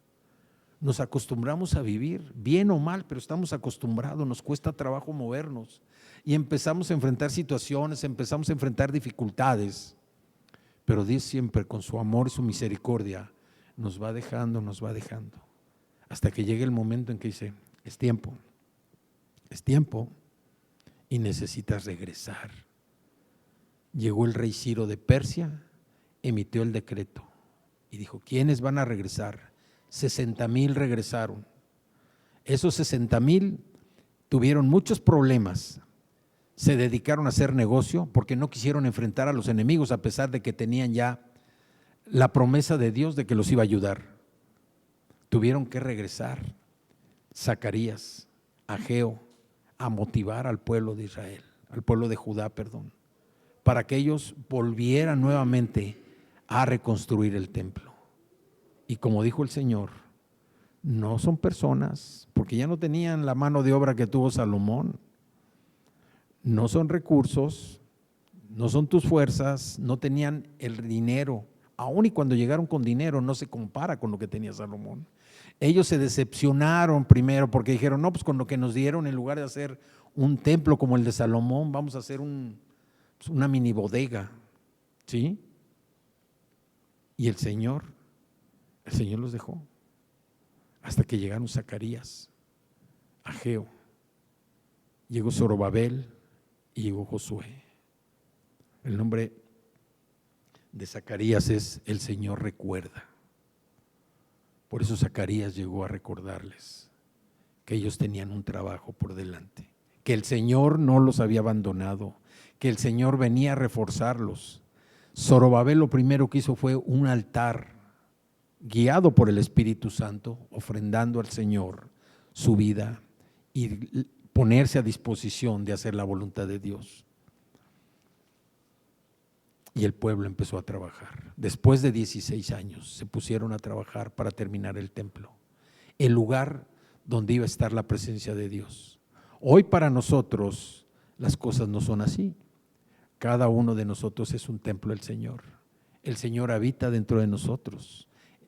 a vivir, bien o mal, pero estamos acostumbrados, nos cuesta trabajo movernos y empezamos a enfrentar situaciones, empezamos a enfrentar dificultades, pero Dios siempre con su amor y su misericordia nos va dejando, hasta que llegue el momento en que dice, es tiempo y necesitas regresar. Llegó el rey Ciro de Persia, emitió el decreto y dijo, ¿quiénes van a regresar? 60,000 regresaron. Esos 60,000 tuvieron muchos problemas, se dedicaron a hacer negocio porque no quisieron enfrentar a los enemigos a pesar de que tenían ya la promesa de Dios de que los iba a ayudar. Tuvieron que regresar Zacarías, Ageo, a motivar al pueblo de Israel, al pueblo de Judá, para que ellos volvieran nuevamente a reconstruir el templo. Y como dijo el Señor, no son personas, porque ya no tenían la mano de obra que tuvo Salomón, no son recursos, no son tus fuerzas, no tenían el dinero. Aún y cuando llegaron con dinero no se compara con lo que tenía Salomón. Ellos se decepcionaron primero porque dijeron, no, pues con lo que nos dieron, en lugar de hacer un templo como el de Salomón, vamos a hacer una mini bodega, ¿sí? Y el Señor los dejó hasta que llegaron Zacarías, Ageo, llegó Zorobabel y llegó Josué. El nombre de Zacarías es el Señor recuerda. Por eso Zacarías llegó a recordarles que ellos tenían un trabajo por delante, que el Señor no los había abandonado, que el Señor venía a reforzarlos. Zorobabel lo primero que hizo fue un altar guiado por el Espíritu Santo, ofrendando al Señor su vida y ponerse a disposición de hacer la voluntad de Dios. Y el pueblo empezó a trabajar. Después de 16 años se pusieron a trabajar para terminar el templo, el lugar donde iba a estar la presencia de Dios. Hoy para nosotros las cosas no son así. Cada uno de nosotros es un templo del Señor. El Señor habita dentro de nosotros.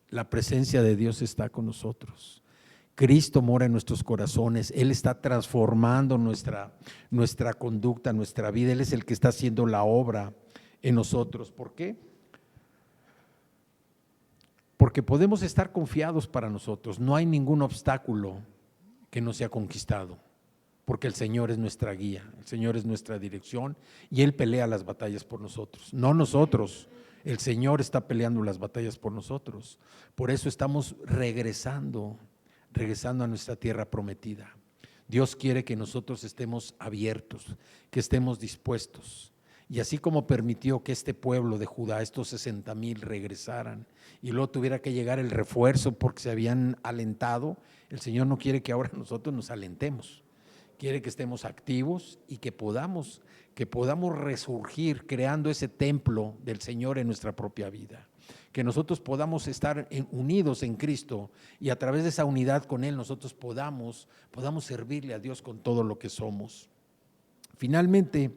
La presencia de Dios está con nosotros. Cristo mora en nuestros corazones. Él está transformando nuestra conducta, nuestra vida. Él es el que está haciendo la obra en nosotros. ¿Por qué? Porque podemos estar confiados para nosotros. No hay ningún obstáculo que no sea conquistado, porque el Señor es nuestra guía, el Señor es nuestra dirección y Él pelea las batallas por nosotros, no nosotros. El Señor está peleando las batallas por nosotros. Por eso estamos regresando a nuestra tierra prometida. Dios quiere que nosotros estemos abiertos, que estemos dispuestos. Y así como permitió que este pueblo de Judá, estos 60,000 regresaran y luego tuviera que llegar el refuerzo porque se habían alentado, el Señor no quiere que ahora nosotros nos alentemos. Quiere que estemos activos y que podamos resurgir creando ese templo del Señor en nuestra propia vida. Que nosotros podamos estar unidos en Cristo y a través de esa unidad con Él nosotros podamos servirle a Dios con todo lo que somos. Finalmente,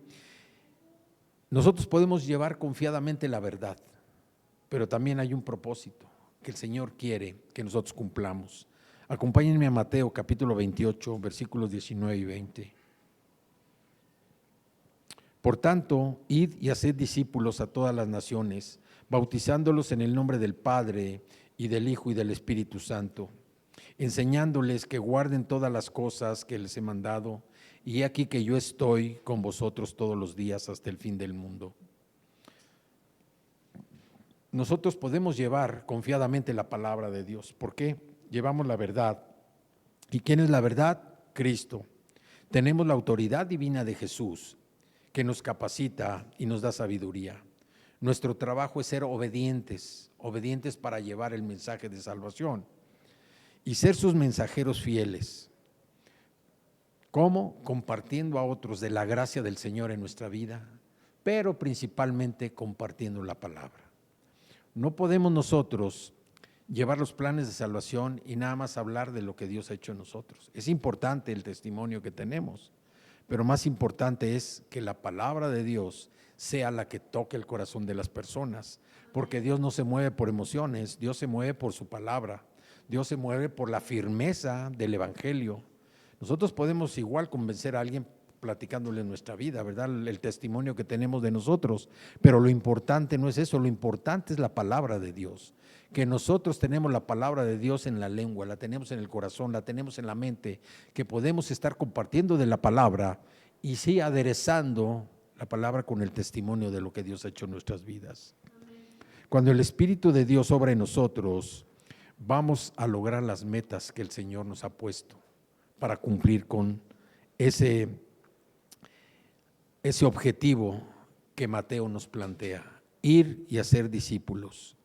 nosotros podemos llevar confiadamente la verdad, pero también hay un propósito que el Señor quiere que nosotros cumplamos. Acompáñenme a Mateo capítulo 28, versículos 19 y 20. Por tanto, id y haced discípulos a todas las naciones, bautizándolos en el nombre del Padre y del Hijo y del Espíritu Santo, enseñándoles que guarden todas las cosas que les he mandado, y he aquí que yo estoy con vosotros todos los días hasta el fin del mundo. Nosotros podemos llevar confiadamente la palabra de Dios. ¿Por qué? Llevamos la verdad. ¿Y quién es la verdad? Cristo. Tenemos la autoridad divina de Jesús que nos capacita y nos da sabiduría. Nuestro trabajo es ser obedientes para llevar el mensaje de salvación y ser sus mensajeros fieles. ¿Cómo? Compartiendo a otros de la gracia del Señor en nuestra vida, pero principalmente compartiendo la palabra. No podemos nosotros llevar los planes de salvación y nada más hablar de lo que Dios ha hecho en nosotros. Es importante el testimonio que tenemos, pero más importante es que la palabra de Dios sea la que toque el corazón de las personas, porque Dios no se mueve por emociones, Dios se mueve por su palabra, Dios se mueve por la firmeza del evangelio. Nosotros podemos igual convencer a alguien platicándole nuestra vida, ¿verdad? El testimonio que tenemos de nosotros, pero lo importante no es eso, lo importante es la palabra de Dios, que nosotros tenemos la palabra de Dios en la lengua, la tenemos en el corazón, la tenemos en la mente, que podemos estar compartiendo de la palabra y sí aderezando la palabra con el testimonio de lo que Dios ha hecho en nuestras vidas. Cuando el Espíritu de Dios obra en nosotros, vamos a lograr las metas que el Señor nos ha puesto para cumplir con ese objetivo que Mateo nos plantea, ir y hacer discípulos.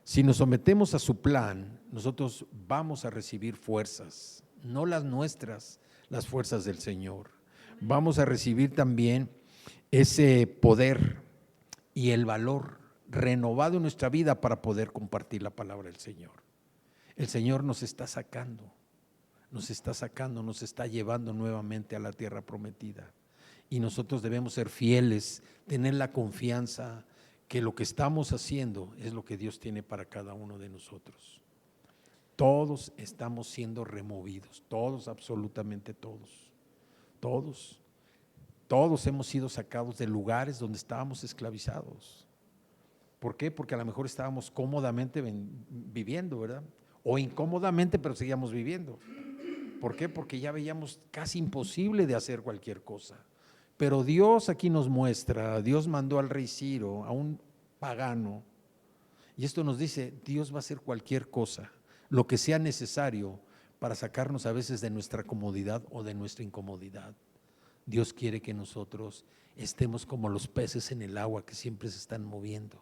Si nos sometemos a su plan, nosotros vamos a recibir fuerzas, no las nuestras, las fuerzas del Señor. Vamos a recibir también ese poder y el valor renovado en nuestra vida para poder compartir la palabra del Señor. El Señor nos está sacando, nos está llevando nuevamente a la tierra prometida. Y nosotros debemos ser fieles, tener la confianza que lo que estamos haciendo es lo que Dios tiene para cada uno de nosotros. Todos estamos siendo removidos, todos, absolutamente todos. Todos hemos sido sacados de lugares donde estábamos esclavizados. ¿Por qué? Porque a lo mejor estábamos cómodamente viviendo, ¿verdad? O incómodamente, pero seguíamos viviendo. ¿Por qué? Porque ya veíamos casi imposible de hacer cualquier cosa. Pero Dios aquí nos muestra, Dios mandó al rey Ciro, a un pagano, y esto nos dice, Dios va a hacer cualquier cosa, lo que sea necesario para sacarnos a veces de nuestra comodidad o de nuestra incomodidad. Dios quiere que nosotros estemos como los peces en el agua que siempre se están moviendo,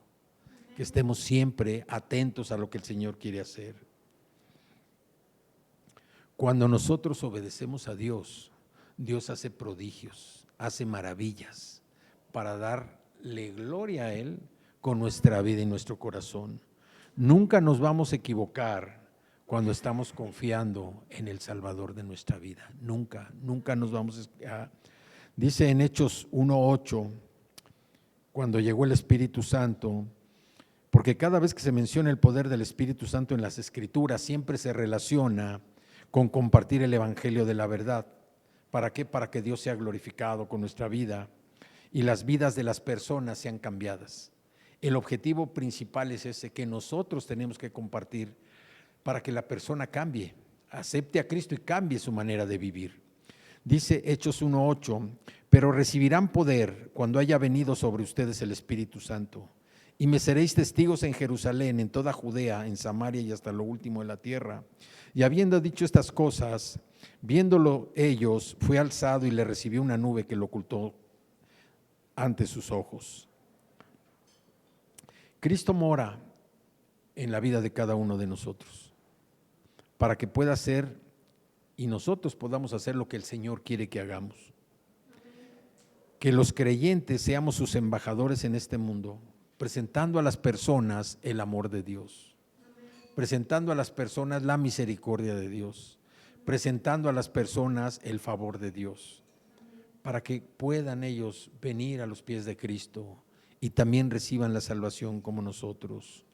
que estemos siempre atentos a lo que el Señor quiere hacer. Cuando nosotros obedecemos a Dios, Dios hace prodigios, hace maravillas para dar darle gloria a Él con nuestra vida y nuestro corazón. Nunca nos vamos a equivocar cuando estamos confiando en el Salvador de nuestra vida. Nunca nos vamos a... Dice en Hechos 1:8, cuando llegó el Espíritu Santo, porque cada vez que se menciona el poder del Espíritu Santo en las Escrituras, siempre se relaciona con compartir el Evangelio de la verdad. ¿Para qué? Para que Dios sea glorificado con nuestra vida y las vidas de las personas sean cambiadas. El objetivo principal es ese, que nosotros tenemos que compartir para que la persona cambie, acepte a Cristo y cambie su manera de vivir. Dice Hechos 1:8, pero recibirán poder cuando haya venido sobre ustedes el Espíritu Santo, y me seréis testigos en Jerusalén, en toda Judea, en Samaria y hasta lo último de la tierra. Y habiendo dicho estas cosas, viéndolo ellos, fue alzado y le recibió una nube que lo ocultó ante sus ojos. Cristo mora en la vida de cada uno de nosotros para que pueda hacer y nosotros podamos hacer lo que el Señor quiere que hagamos. Que los creyentes seamos sus embajadores en este mundo, presentando a las personas el amor de Dios, presentando a las personas la misericordia de Dios, presentando a las personas el favor de Dios, para que puedan ellos venir a los pies de Cristo y también reciban la salvación como nosotros.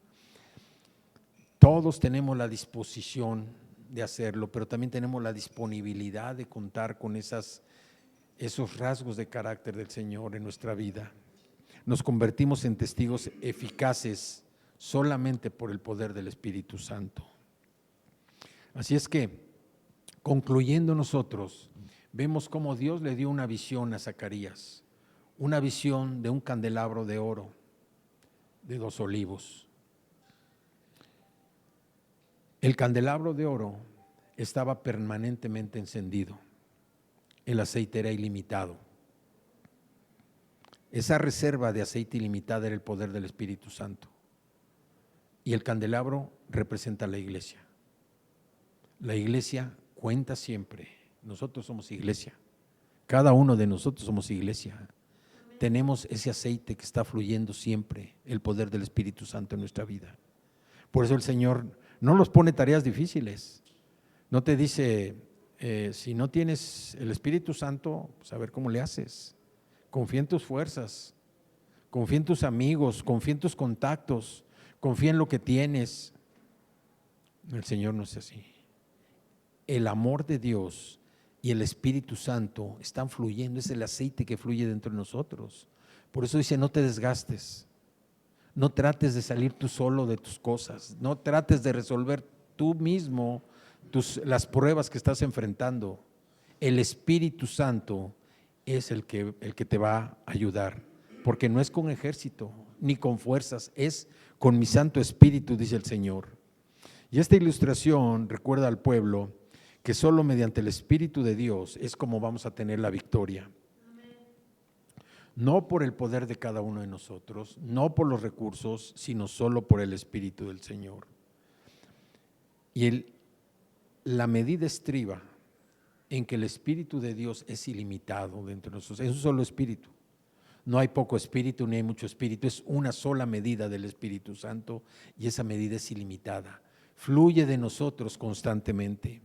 Todos tenemos la disposición de hacerlo, pero también tenemos la disponibilidad de contar con esos rasgos de carácter del Señor en nuestra vida. Nos convertimos en testigos eficaces solamente por el poder del Espíritu Santo. Así es que, concluyendo nosotros, vemos cómo Dios le dio una visión a Zacarías, una visión de un candelabro de oro, de 2 olivos. El candelabro de oro estaba permanentemente encendido, el aceite era ilimitado. Esa reserva de aceite ilimitada era el poder del Espíritu Santo. Y el candelabro representa a la iglesia. La iglesia cuenta siempre. Nosotros somos iglesia. Cada uno de nosotros somos iglesia. Tenemos ese aceite que está fluyendo siempre, el poder del Espíritu Santo en nuestra vida. Por eso el Señor no nos pone tareas difíciles. No te dice, si no tienes el Espíritu Santo, pues a ver cómo le haces. Confía en tus fuerzas, confía en tus amigos, confía en tus contactos, confía en lo que tienes. El Señor no es así. El amor de Dios y el Espíritu Santo están fluyendo, es el aceite que fluye dentro de nosotros. Por eso dice, no te desgastes, no trates de salir tú solo de tus cosas, no trates de resolver tú mismo las pruebas que estás enfrentando. El Espíritu Santo es el que te va a ayudar, porque no es con ejército ni con fuerzas, es con mi Santo Espíritu, dice el Señor. Y esta ilustración recuerda al pueblo que solo mediante el Espíritu de Dios es como vamos a tener la victoria. No por el poder de cada uno de nosotros, no por los recursos, sino solo por el Espíritu del Señor. Y la medida estriba en que el Espíritu de Dios es ilimitado dentro de nosotros, es un solo Espíritu. No hay poco Espíritu ni hay mucho Espíritu, es una sola medida del Espíritu Santo y esa medida es ilimitada. Fluye de nosotros constantemente.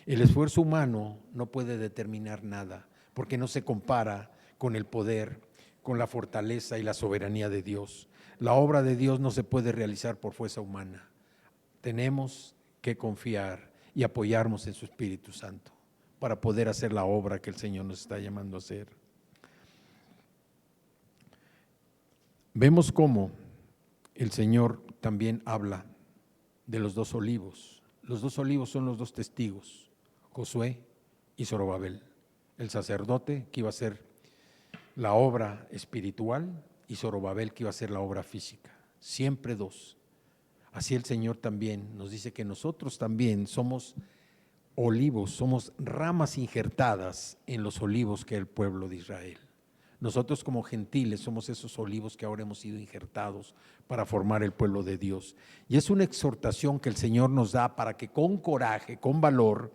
El esfuerzo humano no puede determinar nada porque no se compara con el poder, con la fortaleza y la soberanía de Dios. La obra de Dios no se puede realizar por fuerza humana. Tenemos que confiar y apoyarnos en su Espíritu Santo para poder hacer la obra que el Señor nos está llamando a hacer. Vemos cómo el Señor también habla de los 2 olivos. Los 2 olivos son los 2 testigos, Josué y Zorobabel. El sacerdote que iba a hacer la obra espiritual y Zorobabel que iba a hacer la obra física. Siempre 2. Así el Señor también nos dice que nosotros también somos olivos, somos ramas injertadas en los olivos que es el pueblo de Israel. Nosotros como gentiles somos esos olivos que ahora hemos sido injertados para formar el pueblo de Dios. Y es una exhortación que el Señor nos da para que con coraje, con valor,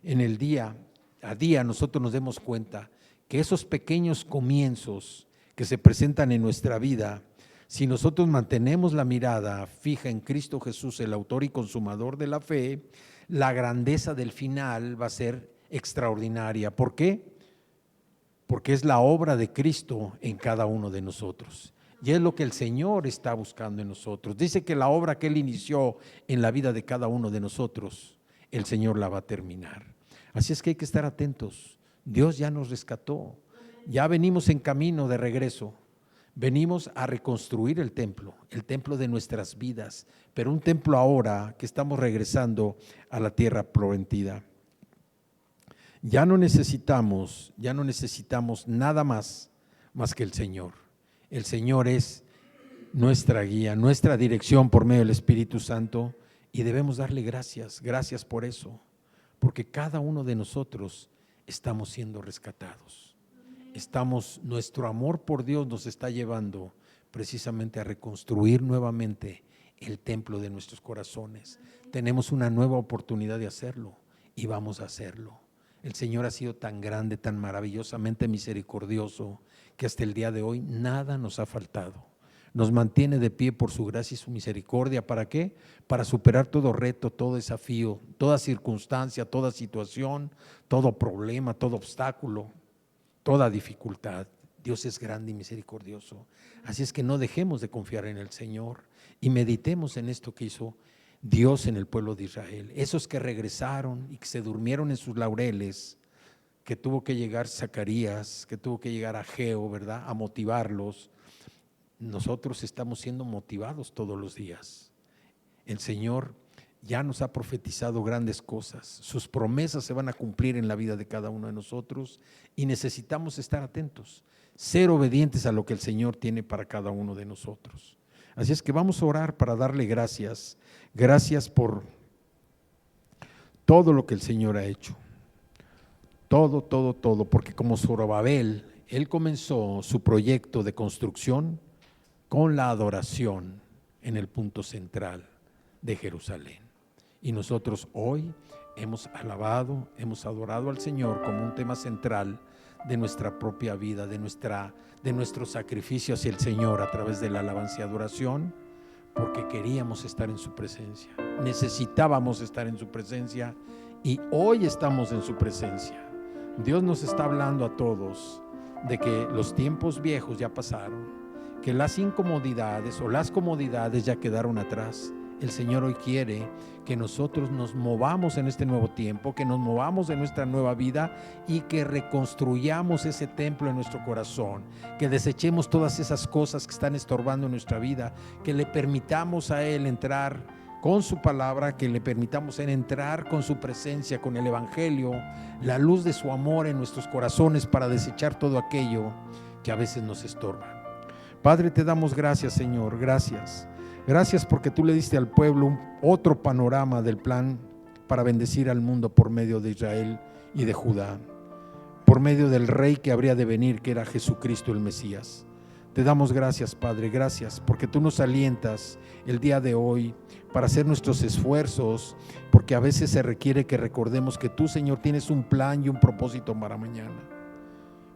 en el día a día nosotros nos demos cuenta que esos pequeños comienzos que se presentan en nuestra vida, si nosotros mantenemos la mirada fija en Cristo Jesús, el autor y consumador de la fe, la grandeza del final va a ser extraordinaria. ¿Por qué? Porque es la obra de Cristo en cada uno de nosotros. Y es lo que el Señor está buscando en nosotros. Dice que la obra que Él inició en la vida de cada uno de nosotros, el Señor la va a terminar. Así es que hay que estar atentos. Dios ya nos rescató. Ya venimos en camino de regreso. Venimos a reconstruir el templo de nuestras vidas, pero un templo ahora que estamos regresando a la tierra prometida. Ya no necesitamos nada más que el Señor. El Señor es nuestra guía, nuestra dirección por medio del Espíritu Santo, y debemos darle gracias por eso, porque cada uno de nosotros estamos siendo rescatados. Nuestro amor por Dios nos está llevando precisamente a reconstruir nuevamente el templo de nuestros corazones. Tenemos una nueva oportunidad de hacerlo y vamos a hacerlo. El Señor ha sido tan grande, tan maravillosamente misericordioso, que hasta el día de hoy nada nos ha faltado. Nos mantiene de pie por su gracia y su misericordia. ¿Para qué? Para superar todo reto, todo desafío, toda circunstancia, toda situación, todo problema, todo obstáculo, toda dificultad. Dios es grande y misericordioso. Así es que no dejemos de confiar en el Señor y meditemos en esto que hizo Dios en el pueblo de Israel. Esos que regresaron y que se durmieron en sus laureles, que tuvo que llegar Zacarías, que tuvo que llegar Ageo, ¿verdad?, a motivarlos. Nosotros estamos siendo motivados todos los días. El Señor ya nos ha profetizado grandes cosas. Sus promesas se van a cumplir en la vida de cada uno de nosotros y necesitamos estar atentos, ser obedientes a lo que el Señor tiene para cada uno de nosotros. Así es que vamos a orar para darle gracias por todo lo que el Señor ha hecho. Todo, porque como Zorobabel, él comenzó su proyecto de construcción con la adoración en el punto central de Jerusalén. Y nosotros hoy hemos alabado, hemos adorado al Señor como un tema central de nuestra propia vida, de nuestro sacrificio hacia el Señor a través de la alabanza y adoración, porque queríamos estar en su presencia, necesitábamos estar en su presencia y hoy estamos en su presencia. Dios nos está hablando a todos de que los tiempos viejos ya pasaron, que las incomodidades o las comodidades ya quedaron atrás. El Señor hoy quiere que nosotros nos movamos en este nuevo tiempo, que nos movamos en nuestra nueva vida y que reconstruyamos ese templo en nuestro corazón, que desechemos todas esas cosas que están estorbando en nuestra vida, que le permitamos a Él entrar con su palabra, que le permitamos a Él entrar con su presencia, con el Evangelio, la luz de su amor en nuestros corazones para desechar todo aquello que a veces nos estorba. Padre, te damos gracias, Señor, gracias. Gracias porque tú le diste al pueblo otro panorama del plan para bendecir al mundo por medio de Israel y de Judá, por medio del Rey que habría de venir, que era Jesucristo el Mesías. Te damos gracias, Padre, gracias porque tú nos alientas el día de hoy para hacer nuestros esfuerzos, porque a veces se requiere que recordemos que tú, Señor, tienes un plan y un propósito para mañana.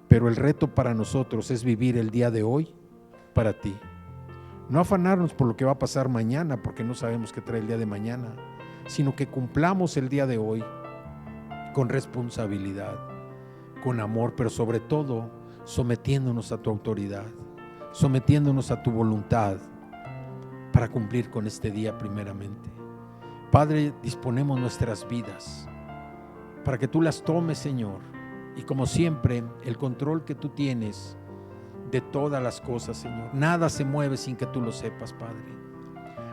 Pero el reto para nosotros es vivir el día de hoy para ti. No afanarnos por lo que va a pasar mañana, porque no sabemos qué trae el día de mañana, sino que cumplamos el día de hoy con responsabilidad, con amor, pero sobre todo sometiéndonos a tu autoridad, sometiéndonos a tu voluntad para cumplir con este día primeramente. Padre, disponemos nuestras vidas para que tú las tomes, Señor, y como siempre, el control que tú tienes de todas las cosas, Señor. Nada se mueve sin que tú lo sepas, Padre.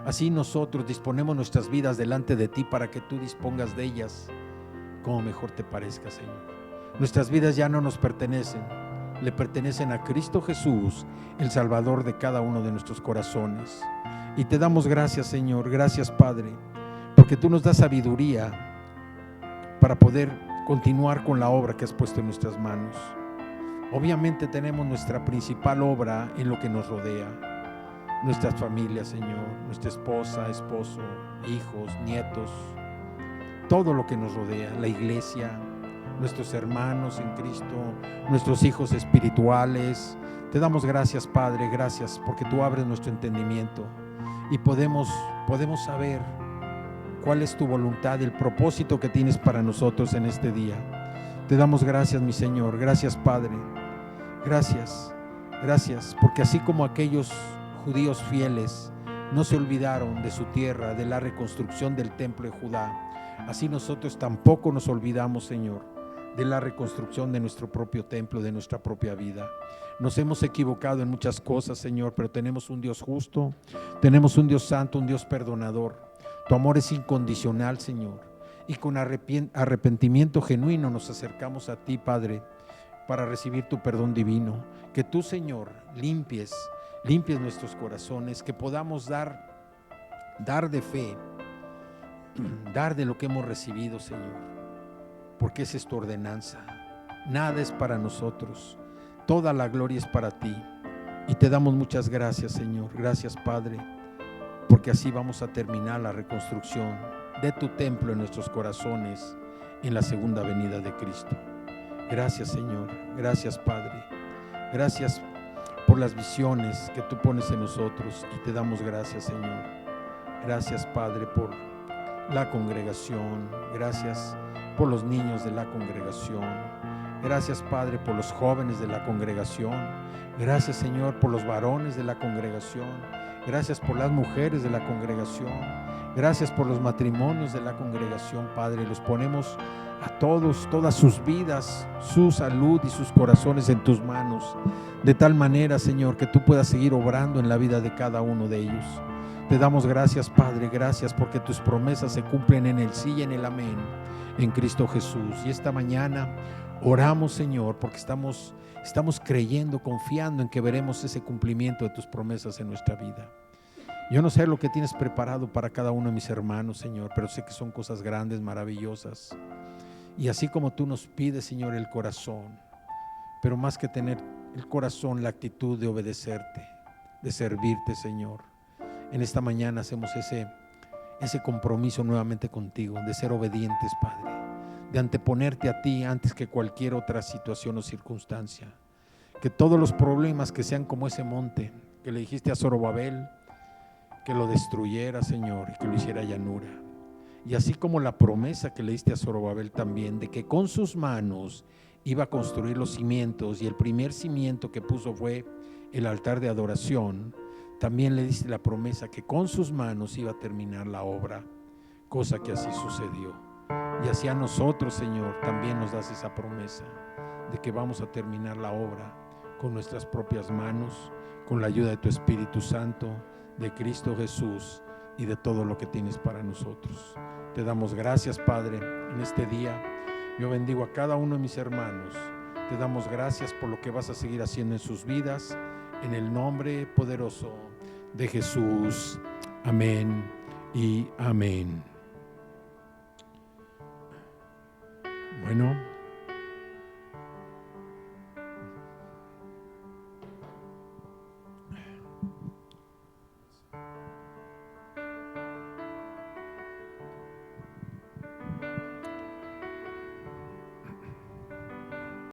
Así nosotros disponemos nuestras vidas delante de ti para que tú dispongas de ellas como mejor te parezca, Señor. Nuestras vidas ya no nos pertenecen, le pertenecen a Cristo Jesús, el Salvador de cada uno de nuestros corazones. Y te damos gracias, Señor, gracias, Padre, porque tú nos das sabiduría para poder continuar con la obra que has puesto en nuestras manos. Obviamente tenemos nuestra principal obra en lo que nos rodea, nuestras familias, Señor, nuestra esposa, esposo, hijos, nietos, todo lo que nos rodea, la iglesia, nuestros hermanos en Cristo, nuestros hijos espirituales. Te damos gracias, Padre, gracias porque tú abres nuestro entendimiento y podemos saber cuál es tu voluntad, el propósito que tienes para nosotros en este día. Te damos gracias, mi Señor. Gracias, Padre. Gracias, gracias, porque así como aquellos judíos fieles no se olvidaron de su tierra, de la reconstrucción del templo de Judá, así nosotros tampoco nos olvidamos, Señor, de la reconstrucción de nuestro propio templo, de nuestra propia vida. Nos hemos equivocado en muchas cosas, Señor, pero tenemos un Dios justo, tenemos un Dios santo, un Dios perdonador. Tu amor es incondicional, Señor, y con arrepentimiento genuino nos acercamos a ti, Padre, para recibir tu perdón divino. Que tú, Señor, limpies nuestros corazones, que podamos dar de fe, dar de lo que hemos recibido, Señor, porque esa es tu ordenanza. Nada es para nosotros, toda la gloria es para ti, y te damos muchas gracias, Señor. Gracias, Padre, porque así vamos a terminar la reconstrucción de tu templo en nuestros corazones en la segunda venida de Cristo. Gracias, Señor. Gracias, Padre. Gracias por las visiones que tú pones en nosotros y te damos gracias, Señor. Gracias, Padre, por la congregación. Gracias por los niños de la congregación. Gracias, Padre, por los jóvenes de la congregación. Gracias, Señor, por los varones de la congregación. Gracias por las mujeres de la congregación. Gracias por los matrimonios de la congregación, Padre. Los ponemos a todos, todas sus vidas, su salud y sus corazones en tus manos, de tal manera, Señor, que tú puedas seguir obrando en la vida de cada uno de ellos. Te damos gracias, Padre, gracias porque tus promesas se cumplen en el sí y en el amén, en Cristo Jesús. Y esta mañana oramos, Señor, porque estamos creyendo, confiando en que veremos ese cumplimiento de tus promesas en nuestra vida. Yo no sé lo que tienes preparado para cada uno de mis hermanos, Señor, pero sé que son cosas grandes, maravillosas. Y así como tú nos pides, Señor, el corazón, pero más que tener el corazón, la actitud de obedecerte, de servirte, Señor. En esta mañana hacemos ese compromiso nuevamente contigo, de ser obedientes, Padre, de anteponerte a ti antes que cualquier otra situación o circunstancia. Que todos los problemas que sean como ese monte que le dijiste a Zorobabel, que lo destruyera, Señor, y que lo hiciera llanura. Y así como la promesa que le diste a Zorobabel también, de que con sus manos iba a construir los cimientos, y el primer cimiento que puso fue el altar de adoración, también le diste la promesa que con sus manos iba a terminar la obra, cosa que así sucedió. Y así a nosotros, Señor, también nos das esa promesa de que vamos a terminar la obra con nuestras propias manos, con la ayuda de tu Espíritu Santo, de Cristo Jesús y de todo lo que tienes para nosotros. Te damos gracias, Padre, en este día. Yo bendigo a cada uno de mis hermanos. Te damos gracias por lo que vas a seguir haciendo en sus vidas, en el nombre poderoso de Jesús. Amén y amén. Bueno.